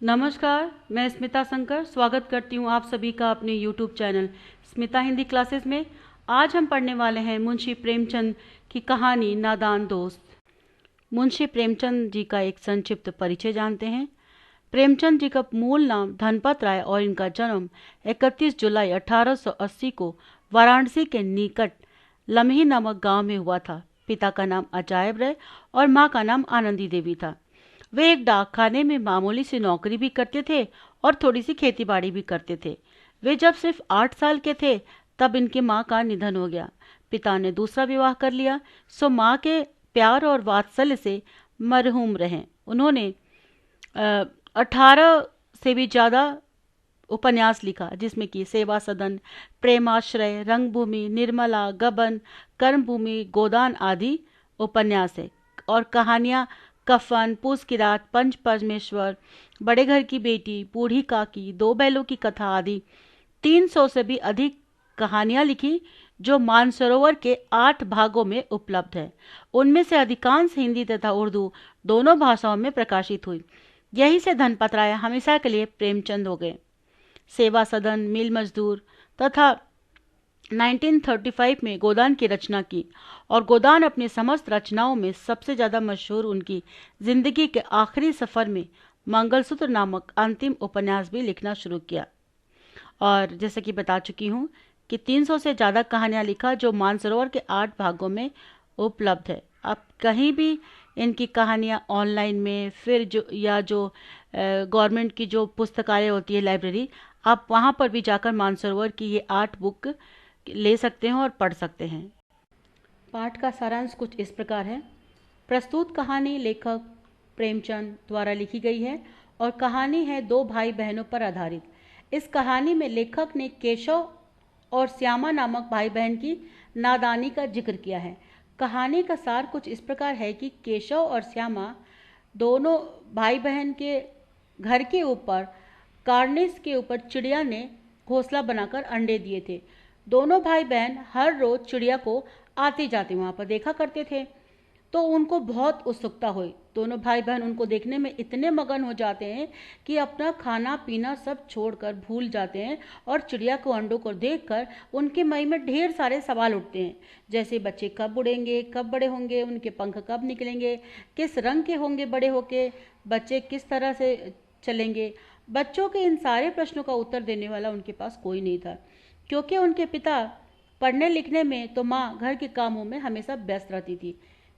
नमस्कार, मैं स्मिता शंकर स्वागत करती हूँ आप सभी का अपने YouTube channel Smita Hindi classes में। आज हम पढ़ने वाले हैं मुंशी प्रेमचंद की कहानी नादान दोस्त। मुंशी प्रेमचंद जी का एक संक्षिप्त परिचय जानते हैं। प्रेमचंद जी का मूल नाम धनपत राय और इनका जन्म 31 जुलाई 1880 को वाराणसी के निकट लम्ही नामक गांव में हुआ था। पिता का नाम अजायब राय और माँ का नाम आनंदी देवी था। वे एक डाकखाने में मामूली सी नौकरी भी करते थे और थोड़ी सी खेतीबाड़ी भी करते थे। वे जब सिर्फ 8 साल के थे तब इनके माँ का निधन हो गया। पिता ने दूसरा विवाह कर लिया, सो माँ के प्यार और वात्सल्य से मरहूम रहे। उन्होंने 18 से भी ज़्यादा उपन्यास लिखा, जिसमें कि सेवा सदन, प्रेमाश्रय, रंगभूमि, निर्मला, गबन, कर्मभूमि, गोदान आदि उपन्यास है। और कहानियाँ कफन, पूस की रात, पंच परमेश्वर, बड़े घर की बेटी, बूढ़ी काकी, दो बैलों की कथा आदि 300 से भी अधिक कहानियां लिखी, जो मानसरोवर के 8 भागों में उपलब्ध है। उनमें से अधिकांश हिंदी तथा उर्दू दोनों भाषाओं में प्रकाशित हुई। यही से धनपत राय हमेशा के लिए प्रेमचंद हो गए। सेवा सदन, मिल मजदूर तथा 1935 में गोदान की रचना की, और गोदान अपनी समस्त रचनाओं में सबसे ज़्यादा मशहूर उनकी जिंदगी के आखिरी सफ़र में मंगलसूत्र नामक अंतिम उपन्यास भी लिखना शुरू किया। और जैसे कि बता चुकी हूँ कि 300 से ज़्यादा कहानियाँ लिखा, जो मानसरोवर के 8 भागों में उपलब्ध है। आप कहीं भी इनकी कहानियाँ ऑनलाइन में फिर जो गवर्नमेंट की जो पुस्तकालय होती है, लाइब्रेरी, आप वहाँ पर भी जाकर मानसरोवर की ये 8 बुक ले सकते हैं और पढ़ सकते हैं। पाठ का सारांश कुछ इस प्रकार है। प्रस्तुत कहानी लेखक प्रेमचंद द्वारा लिखी गई है और कहानी है 2 भाई बहनों पर आधारित। इस कहानी में लेखक ने केशव और श्यामा नामक भाई बहन की नादानी का जिक्र किया है। कहानी का सार कुछ इस प्रकार है कि केशव और श्यामा दोनों भाई बहन के घर के ऊपर कार्निस के ऊपर चिड़िया ने घोंसला बनाकर अंडे दिए थे। दोनों भाई बहन हर रोज चिड़िया को आते जाते वहाँ पर देखा करते थे, तो उनको बहुत उत्सुकता हुई। दोनों भाई बहन उनको देखने में इतने मगन हो जाते हैं कि अपना खाना पीना सब छोड़कर भूल जाते हैं, और चिड़िया को अंडों को देखकर उनके मन में ढेर सारे सवाल उठते हैं, जैसे बच्चे कब उड़ेंगे, कब बड़े होंगे, उनके पंख कब निकलेंगे, किस रंग के होंगे बड़े होके, बच्चे किस तरह से चलेंगे। बच्चों के इन सारे प्रश्नों का उत्तर देने वाला उनके पास कोई नहीं था, क्योंकि उनके पिता पढ़ने लिखने में तो माँ घर के कामों में हमेशा व्यस्त रहती थी।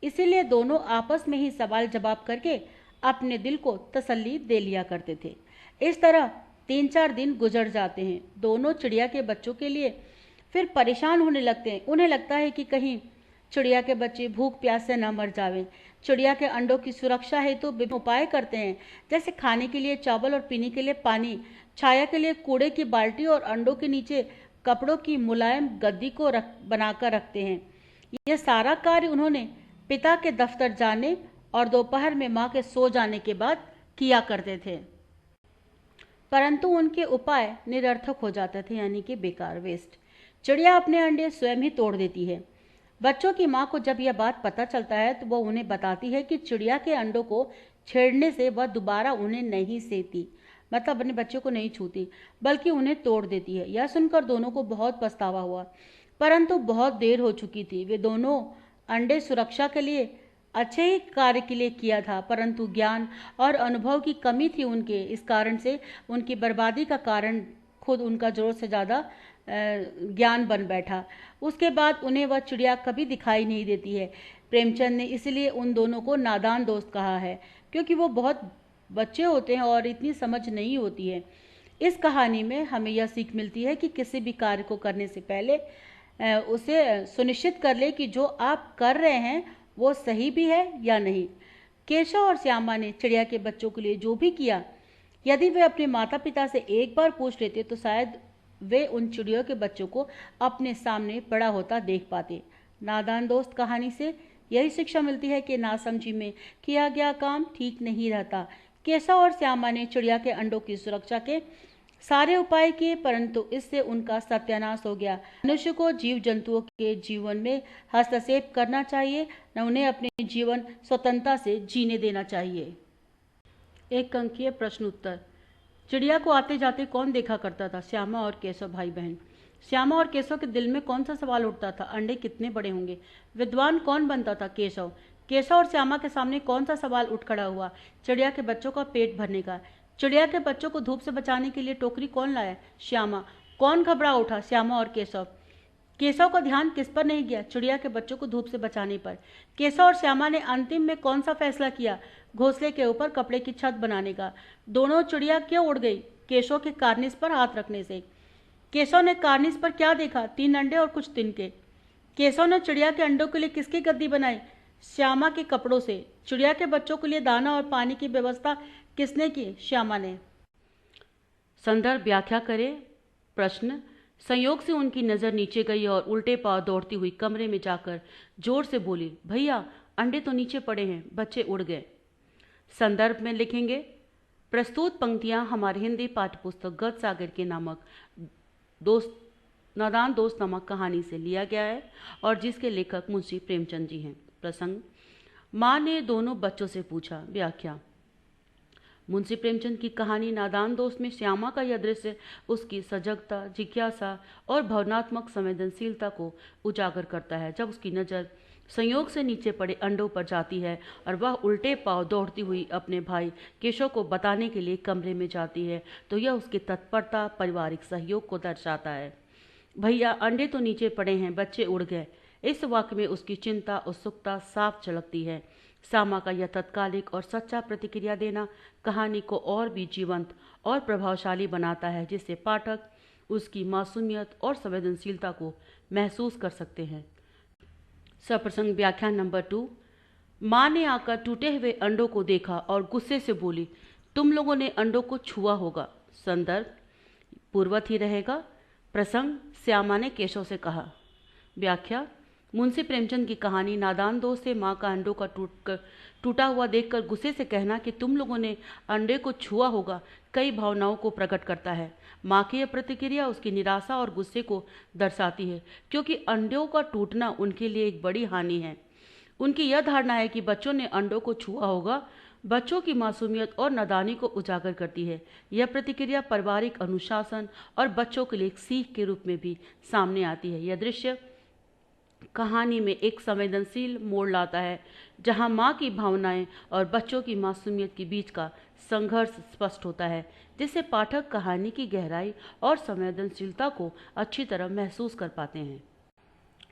इसीलिए दोनों आपस में ही सवाल जवाब करके अपने दिल को तसल्ली दे लिया करते थे। इस तरह 3-4 दिन गुजर जाते हैं। दोनों चिड़िया के बच्चों के लिए फिर परेशान होने लगते हैं। उन्हें लगता है कि कहीं चिड़िया के बच्चे भूख प्यास से न मर जावें। चिड़िया के अंडों की सुरक्षा हेतु विभिन्न उपाय करते हैं, जैसे खाने के लिए चावल और पीने के लिए पानी, छाया के लिए कूड़े की बाल्टी और अंडों के नीचे कपड़ों की मुलायम गद्दी को बनाकर रखते हैं। यह सारा कार्य उन्होंने पिता के दफ्तर जाने और दोपहर में माँ के सो जाने के बाद किया करते थे, परंतु उनके उपाय निरर्थक हो जाते थे, यानी कि बेकार, वेस्ट। चिड़िया अपने अंडे स्वयं ही तोड़ देती है। बच्चों की माँ को जब यह बात पता चलता है तो वह उन्हें बताती है कि चिड़िया के अंडों को छेड़ने से वह दोबारा उन्हें नहीं सेती, मतलब अपने बच्चों को नहीं छूती, बल्कि उन्हें तोड़ देती है। यह सुनकर दोनों को बहुत पछतावा हुआ, परंतु बहुत देर हो चुकी थी। वे दोनों अंडे सुरक्षा के लिए अच्छे ही कार्य के लिए किया था, परंतु ज्ञान और अनुभव की कमी थी उनके। इस कारण से उनकी बर्बादी का कारण खुद उनका जरूरत से ज़्यादा ज्ञान बन बैठा। उसके बाद उन्हें वह चिड़िया कभी दिखाई नहीं देती है। प्रेमचंद ने इसलिए उन दोनों को नादान दोस्त कहा है, क्योंकि वो बहुत बच्चे होते हैं और इतनी समझ नहीं होती है। इस कहानी में हमें यह सीख मिलती है कि किसी भी कार्य को करने से पहले उसे सुनिश्चित कर ले कि जो आप कर रहे हैं वो सही भी है या नहीं। केशव और श्यामा ने चिड़िया के बच्चों के लिए जो भी किया, यदि वे अपने माता पिता से एक बार पूछ लेते तो शायद वे उन चिड़ियों के बच्चों को अपने सामने बड़ा होता देख पाते। नादान दोस्त कहानी से यही शिक्षा मिलती है कि नासमझी में किया गया काम ठीक नहीं रहता। केशव और श्यामा ने चिड़िया के अंडों की सुरक्षा के सारे उपाय किए, परंतु इससे उनका सत्यानाश हो गया। मनुष्य को जीव जंतुओं के जीवन में हस्तक्षेप करना चाहिए, न उन्हें अपने जीवन स्वतंत्रता से जीने देना चाहिए। एक अंकीय प्रश्न उत्तर। चिड़िया को आते जाते कौन देखा करता था? श्यामा और केशव भाई बहन। श्यामा और केशव के दिल में कौन सा सवाल उठता था? अंडे कितने बड़े होंगे? विद्वान कौन बनता था? केशव। केशव और श्यामा के सामने कौन सा सवाल उठ खड़ा हुआ? चिड़िया के बच्चों का पेट भरने का। चिड़िया के बच्चों को धूप से बचाने के लिए टोकरी कौन लाया? श्यामा। कौन घबरा उठा? श्यामा और केशव। केशव का ध्यान किस पर नहीं गया? चिड़िया के बच्चों को धूप से बचाने पर। केशव और श्यामा ने अंतिम में कौन सा फैसला किया? घोंसले के ऊपर कपड़े की छत बनाने का। दोनों चिड़िया क्यों उड़ गई? केशव के कार्निस पर हाथ रखने से। केशव ने कार्निस पर क्या देखा? 3 अंडे और कुछ तिनके। केशव ने चिड़िया के अंडों के लिए किसकी गद्दी बनाई? श्यामा के कपड़ों से। चिड़िया के बच्चों के लिए दाना और पानी की व्यवस्था किसने की? श्यामा ने। संदर्भ व्याख्या करें। प्रश्न। संयोग से उनकी नज़र नीचे गई और उल्टे पांव दौड़ती हुई कमरे में जाकर जोर से बोली, भैया अंडे तो नीचे पड़े हैं, बच्चे उड़ गए। संदर्भ में लिखेंगे। प्रस्तुत पंक्तियां हमारे हिंदी पाठ्यपुस्तक गद सागर के नामक नादान दोस्त नामक कहानी से लिया गया है और जिसके लेखक मुंशी प्रेमचंद जी हैं। प्रसंग। माँ ने दोनों बच्चों से पूछा। व्याख्या। मुंशी प्रेमचंद की कहानी नादान दोस्त में श्यामा का यह दृश्य उसकी सजगता, जिज्ञासा और भावनात्मक संवेदनशीलता को उजागर करता है। जब उसकी नज़र संयोग से नीचे पड़े अंडों पर जाती है और वह उल्टे पांव दौड़ती हुई अपने भाई केशव को बताने के लिए कमरे में जाती है, तो यह उसकी तत्परता, पारिवारिक सहयोग को दर्शाता है। भैया अंडे तो नीचे पड़े हैं, बच्चे उड़ गए। इस वाक्य में उसकी चिंता, उत्सुकता साफ झलकती है। श्यामा का यह तत्कालिक और सच्चा प्रतिक्रिया देना कहानी को और भी जीवंत और प्रभावशाली बनाता है, जिससे पाठक उसकी मासूमियत और संवेदनशीलता को महसूस कर सकते हैं। सप्रसंग व्याख्यान नंबर 2। माँ ने आकर टूटे हुए अंडों को देखा और गुस्से से बोली, तुम लोगों ने अंडों को छुआ होगा। संदर्भ पूर्ववत ही रहेगा। प्रसंग। श्यामा ने केशव से कहा। व्याख्या। मुंशी प्रेमचंद की कहानी नादान दोस्त से माँ का अंडों का टूटा हुआ देखकर गुस्से से कहना कि तुम लोगों ने अंडे को छुआ होगा कई भावनाओं को प्रकट करता है। माँ की यह प्रतिक्रिया उसकी निराशा और गुस्से को दर्शाती है, क्योंकि अंडों का टूटना उनके लिए एक बड़ी हानि है। उनकी यह धारणा है कि बच्चों ने अंडों को छुआ होगा बच्चों की मासूमियत और नादानी को उजागर करती है। यह प्रतिक्रिया पारिवारिक अनुशासन और बच्चों के लिए एक सीख के रूप में भी सामने आती है। यह दृश्य कहानी में एक संवेदनशील मोड़ लाता है, जहां माँ की भावनाएं और बच्चों की मासूमियत के बीच का संघर्ष स्पष्ट होता है, जिससे पाठक कहानी की गहराई और संवेदनशीलता को अच्छी तरह महसूस कर पाते हैं।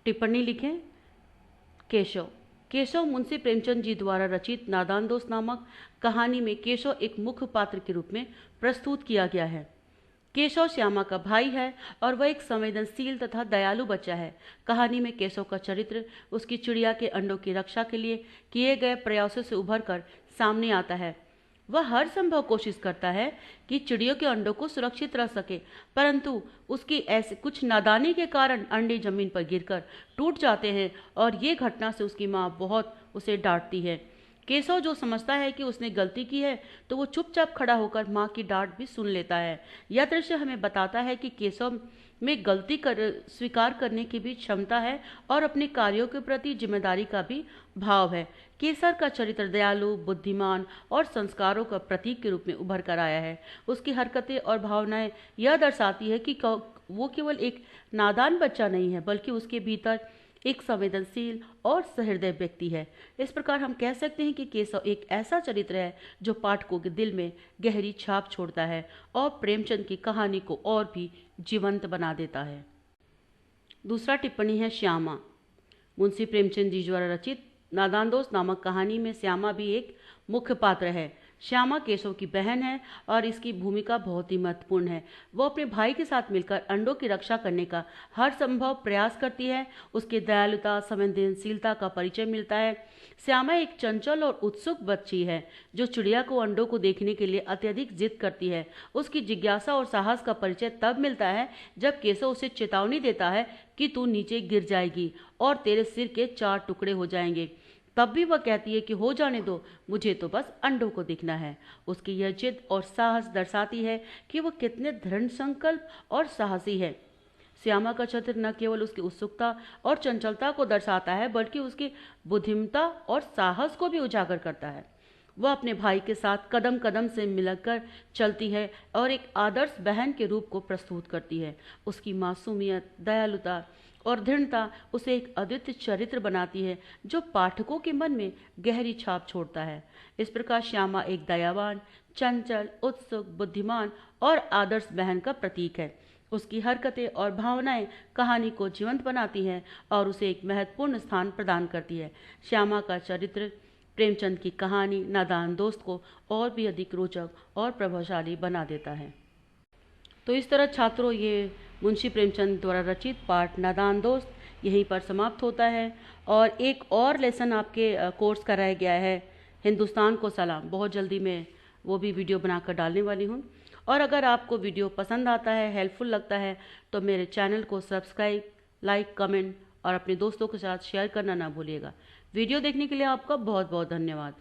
टिप्पणी लिखें। केशव मुंशी प्रेमचंद जी द्वारा रचित नादान दोस्त नामक कहानी में केशव एक मुख्य पात्र के रूप में प्रस्तुत किया गया है। केशव श्यामा का भाई है और वह एक संवेदनशील तथा दयालु बच्चा है। कहानी में केशव का चरित्र उसकी चिड़िया के अंडों की रक्षा के लिए किए गए प्रयासों से उभरकर सामने आता है। वह हर संभव कोशिश करता है कि चिड़ियों के अंडों को सुरक्षित रख सके, परंतु उसकी ऐसे कुछ नादानी के कारण अंडे जमीन पर गिरकर टूट जाते हैं और ये घटना से उसकी माँ बहुत उसे डांटती है। केशव जो समझता है कि उसने गलती की है, तो वो चुपचाप खड़ा होकर माँ की डांट भी सुन लेता है। यह दृश्य हमें बताता है कि केशव में स्वीकार करने की भी क्षमता है और अपने कार्यों के प्रति जिम्मेदारी का भी भाव है। केसर का चरित्र दयालु, बुद्धिमान और संस्कारों का प्रतीक के रूप में उभर कर आया है। उसकी हरकतें और भावनाएं यह दर्शाती है कि वो केवल एक नादान बच्चा नहीं है, बल्कि उसके भीतर एक संवेदनशील और सहृदय व्यक्ति है। इस प्रकार हम कह सकते हैं कि केशव एक ऐसा चरित्र है जो पाठकों के दिल में गहरी छाप छोड़ता है और प्रेमचंद की कहानी को और भी जीवंत बना देता है। दूसरा टिप्पणी है श्यामा। मुंशी प्रेमचंद जी द्वारा रचित नादान दोस्त नामक कहानी में श्यामा भी एक मुख्य पात्र है। श्यामा केशव की बहन है और इसकी भूमिका बहुत ही महत्वपूर्ण है। वो अपने भाई के साथ मिलकर अंडों की रक्षा करने का हर संभव प्रयास करती है। उसकी दयालुता, संवेदनशीलता का परिचय मिलता है। श्यामा एक चंचल और उत्सुक बच्ची है जो चिड़िया को अंडों को देखने के लिए अत्यधिक जिद करती है। उसकी जिज्ञासा और साहस का परिचय तब मिलता है जब केशव उसे चेतावनी देता है कि तू नीचे गिर जाएगी और तेरे सिर के 4 टुकड़े हो जाएंगे। तब भी वह कहती है कि हो जाने दो, मुझे तो बस अंडों को देखना है। उसकी यह जिद और साहस दर्शाती है कि वह कितने दृढ़ संकल्प और साहसी है। श्यामा का चरित्र न केवल उसकी उत्सुकता और चंचलता को दर्शाता है, बल्कि उसकी बुद्धिमत्ता और साहस को भी उजागर करता है। वह अपने भाई के साथ कदम कदम से मिलकर चलती है और एक आदर्श बहन के रूप को प्रस्तुत करती है। उसकी मासूमियत, दयालुता और दृढ़ता उसे एक अद्वितीय चरित्र बनाती है जो पाठकों के मन में गहरी छाप छोड़ता है। इस प्रकार श्यामा एक दयावान, चंचल, उत्सुक, बुद्धिमान और आदर्श बहन का प्रतीक है। उसकी हरकतें और भावनाएं कहानी को जीवंत बनाती हैं और उसे एक महत्वपूर्ण स्थान प्रदान करती है। श्यामा का चरित्र प्रेमचंद की कहानी नादान दोस्त को और भी अधिक रोचक और प्रभावशाली बना देता है। तो इस तरह छात्रों, ये मुंशी प्रेमचंद द्वारा रचित पाठ नादान दोस्त यहीं पर समाप्त होता है। और एक और लेसन आपके कोर्स कराया गया है, हिंदुस्तान को सलाम। बहुत जल्दी मैं वो भी वीडियो बनाकर डालने वाली हूँ। और अगर आपको वीडियो पसंद आता है, हेल्पफुल लगता है, तो मेरे चैनल को सब्सक्राइब, लाइक, कमेंट और अपने दोस्तों के साथ शेयर करना ना भूलिएगा। वीडियो देखने के लिए आपका बहुत बहुत धन्यवाद।